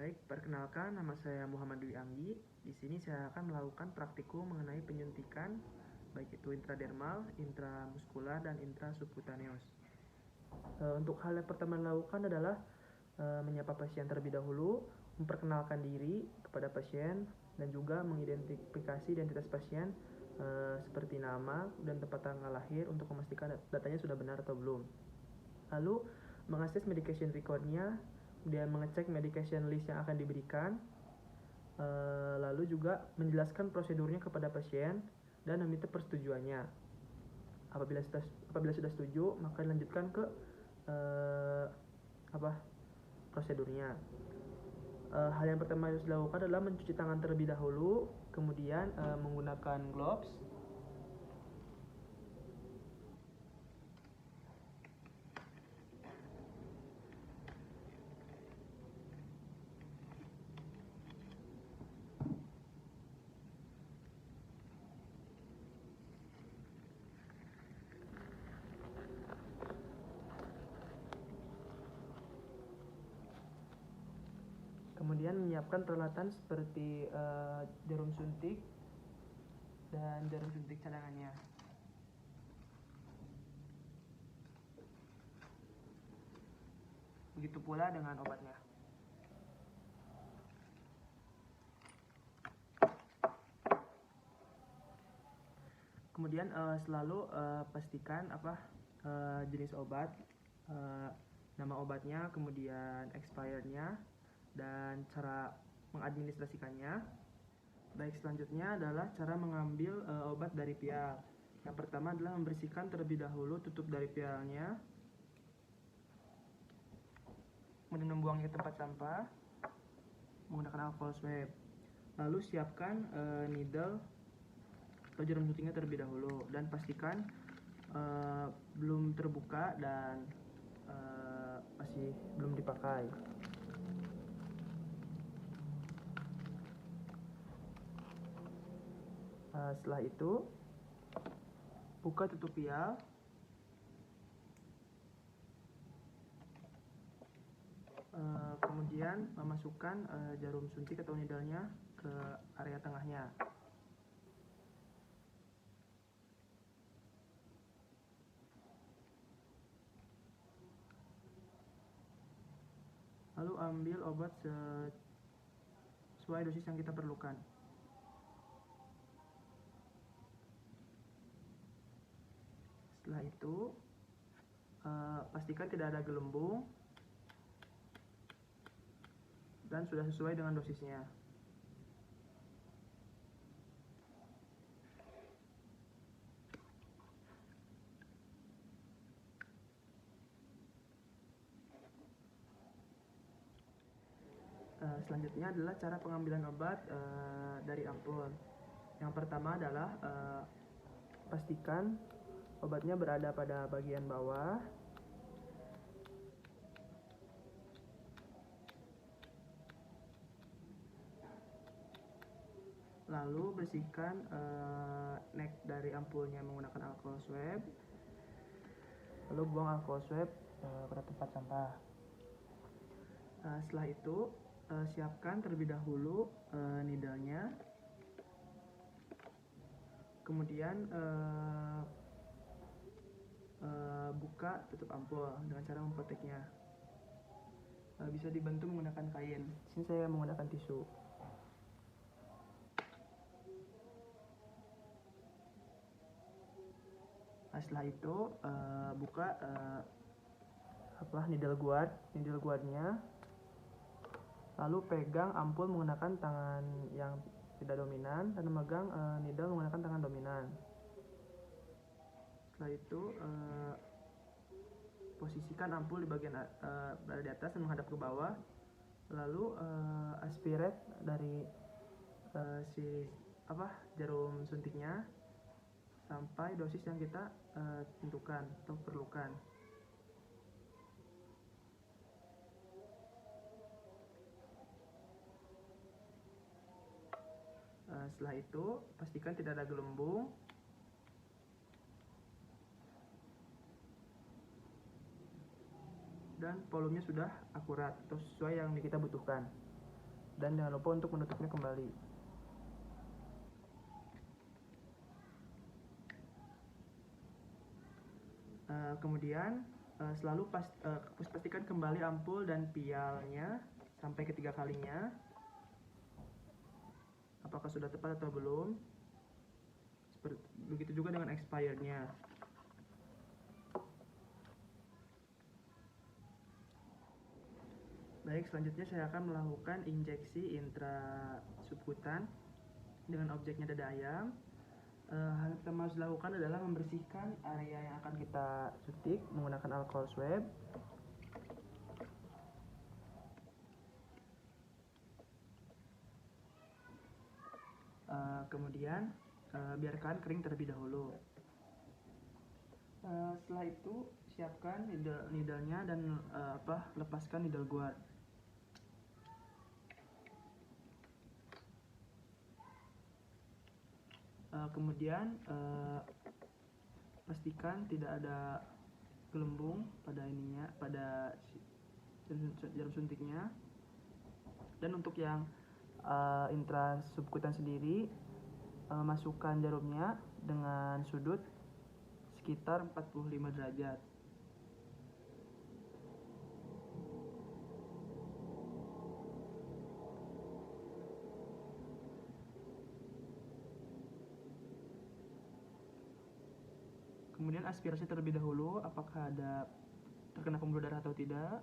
Baik, perkenalkan nama saya Muhammad Dwi Anggi. Di sini saya akan melakukan praktikum mengenai penyuntikan baik itu intradermal, intramuskular, dan intrasubkutaneus. Untuk hal yang pertama dilakukan adalah menyapa pasien terlebih dahulu, memperkenalkan diri kepada pasien, dan juga mengidentifikasi identitas pasien seperti nama dan tempat tanggal lahir untuk memastikan datanya sudah benar atau belum. Lalu mengakses medication record-nya, kemudian mengecek medication list yang akan diberikan, lalu juga menjelaskan prosedurnya kepada pasien dan meminta persetujuannya. Apabila sudah setuju, maka dilanjutkan ke prosedurnya. Hal yang pertama yang harus dilakukan adalah mencuci tangan terlebih dahulu, kemudian menggunakan gloves. Kemudian menyiapkan peralatan seperti jarum suntik dan jarum suntik cadangannya. Begitu pula dengan obatnya. Kemudian selalu pastikan jenis obat, nama obatnya, kemudian expirednya, dan cara mengadministrasikannya. Baik, selanjutnya adalah cara mengambil obat dari pial. Yang pertama adalah membersihkan terlebih dahulu tutup dari pialnya, kemudian membuangnya ke tempat sampah menggunakan alcohol swab. Lalu siapkan needle atau jarum suntiknya terlebih dahulu dan pastikan belum terbuka dan masih belum dipakai. Setelah itu buka tutup pial, kemudian memasukkan jarum suntik atau needle-nya ke area tengahnya. Lalu ambil obat sesuai dosis yang kita perlukan. Setelah itu pastikan tidak ada gelembung dan sudah sesuai dengan dosisnya. Selanjutnya adalah cara pengambilan obat dari ampul. Yang pertama adalah pastikan obatnya berada pada bagian bawah. Lalu bersihkan neck dari ampulnya menggunakan alcohol swab. Lalu buang alcohol swab pada tempat sampah. Setelah itu siapkan terlebih dahulu needle-nya. Kemudian buka tutup ampul dengan cara mempetiknya. Bisa dibantu menggunakan kain. Di sini saya menggunakan tisu. Setelah itu buka needle guardnya. Lalu pegang ampul menggunakan tangan yang tidak dominan dan memegang needle menggunakan tangan dominan. Setelah itu posisikan ampul di bagian berada di atas dan menghadap ke bawah. Lalu aspirate dari jarum suntiknya sampai dosis yang kita tentukan atau perlukan. Setelah itu pastikan tidak ada gelembung. Dan volumenya sudah akurat atau sesuai yang kita butuhkan. dan jangan lupa untuk menutupnya kembali. Kemudian selalu pastikan kembali ampul dan pialnya sampai ketiga kalinya. Apakah sudah tepat atau belum? Begitu juga dengan expirednya. Baik, selanjutnya saya akan melakukan injeksi intrasubkutan dengan objeknya dada ayam. Hal yang pertama harus dilakukan adalah membersihkan area yang akan kita suntik menggunakan alcohol swab. Kemudian biarkan kering terlebih dahulu. Setelah itu siapkan needle-nya dan lepaskan needle guard. Kemudian pastikan tidak ada gelembung pada jarum suntiknya. Dan untuk yang intrasubkutan sendiri, masukkan jarumnya dengan sudut sekitar 45 derajat. Kemudian aspirasi terlebih dahulu, apakah ada terkena pembuluh darah atau tidak.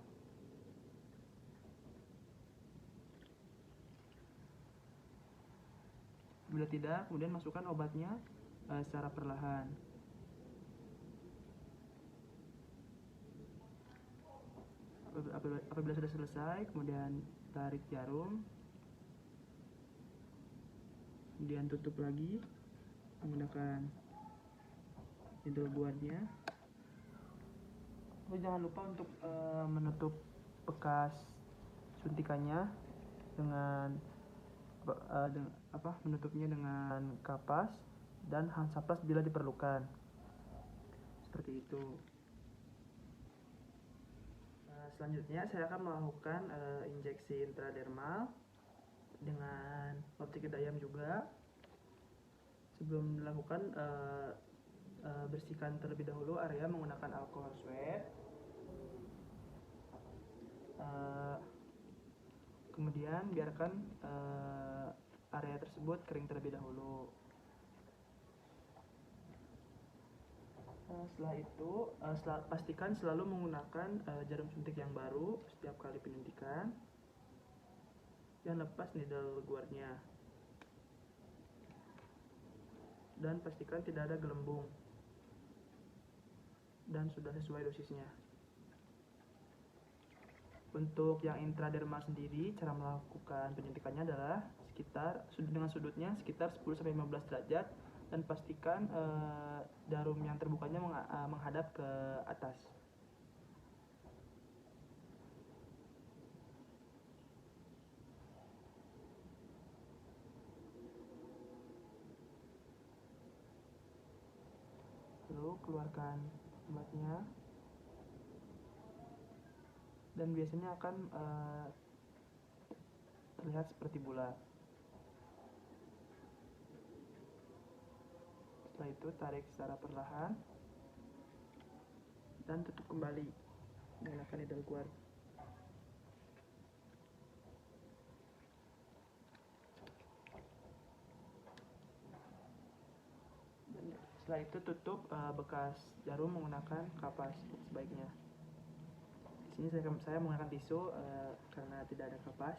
Bila tidak, kemudian masukkan obatnya secara perlahan. Apabila sudah selesai, kemudian tarik jarum, kemudian tutup lagi menggunakan needle guardnya. Lalu jangan lupa untuk menutup bekas suntikannya dengan menutupnya dengan kapas dan Hansaplast bila diperlukan. Seperti itu. Selanjutnya saya akan melakukan injeksi intradermal dengan objek dada ayam juga. Sebelum dilakukan, bersihkan terlebih dahulu area menggunakan alcohol swab. Kemudian biarkan area tersebut kering terlebih dahulu. Setelah itu, pastikan selalu menggunakan jarum suntik yang baru setiap kali penyuntikan. Dan lepas needle guardnya. Dan pastikan tidak ada gelembung. Dan sudah sesuai dosisnya. Untuk yang intradermal sendiri, cara melakukan penyuntikannya adalah dengan sudutnya sekitar 10-15 derajat, dan pastikan jarum yang terbukanya menghadap ke atas. Lalu keluarkan obatnya. Dan biasanya akan terlihat seperti bulat. Setelah itu tarik secara perlahan dan tutup kembali menggunakan needle guard. Dan setelah itu tutup bekas jarum menggunakan kapas sebaiknya. Di sini saya menggunakan tisu karena tidak ada kapas.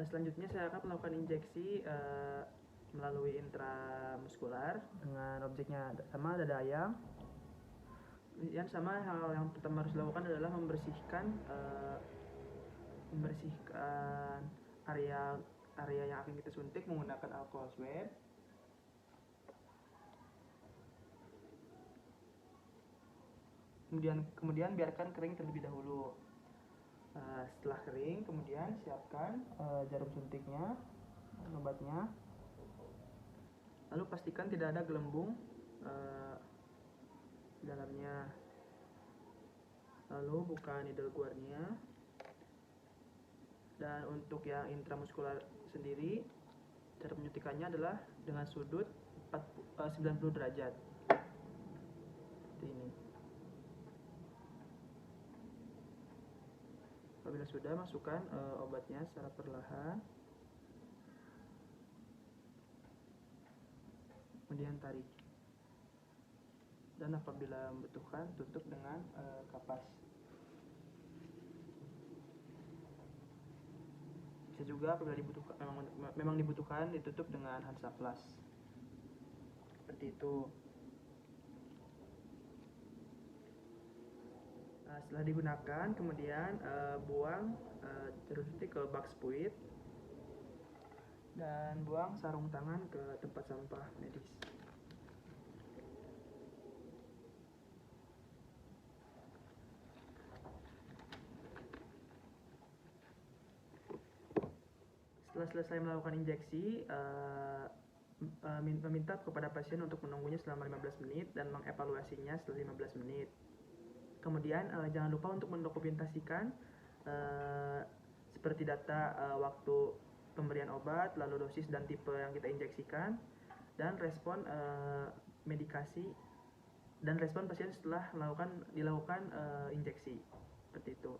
Selanjutnya saya akan melakukan injeksi melalui intramuskular dengan objeknya sama dada ayam. Yang sama, hal yang pertama harus dilakukan adalah membersihkan area yang akan kita suntik menggunakan alcohol swab. Kemudian biarkan kering terlebih dahulu. Setelah kering, kemudian siapkan jarum suntiknya dan obatnya. Lalu pastikan tidak ada gelembung di dalamnya. Lalu buka needle guardnya. Dan untuk yang intramuskular sendiri, cara penyuntikannya adalah dengan sudut 90 derajat seperti ini. Apabila sudah, masukkan obatnya secara perlahan, kemudian tarik, dan apabila membutuhkan tutup dengan kapas. Bisa juga apabila memang dibutuhkan ditutup dengan Hansaplast seperti itu. Nah, setelah digunakan, kemudian buang jarum suntik ke bak spuit dan buang sarung tangan ke tempat sampah medis. Setelah selesai melakukan injeksi, meminta kepada pasien untuk menunggunya selama 15 menit dan mengevaluasinya setelah 15 menit. Kemudian jangan lupa untuk mendokumentasikan seperti data waktu pemberian obat, lalu dosis dan tipe yang kita injeksikan, dan respon medikasi dan respon pasien setelah dilakukan injeksi seperti itu.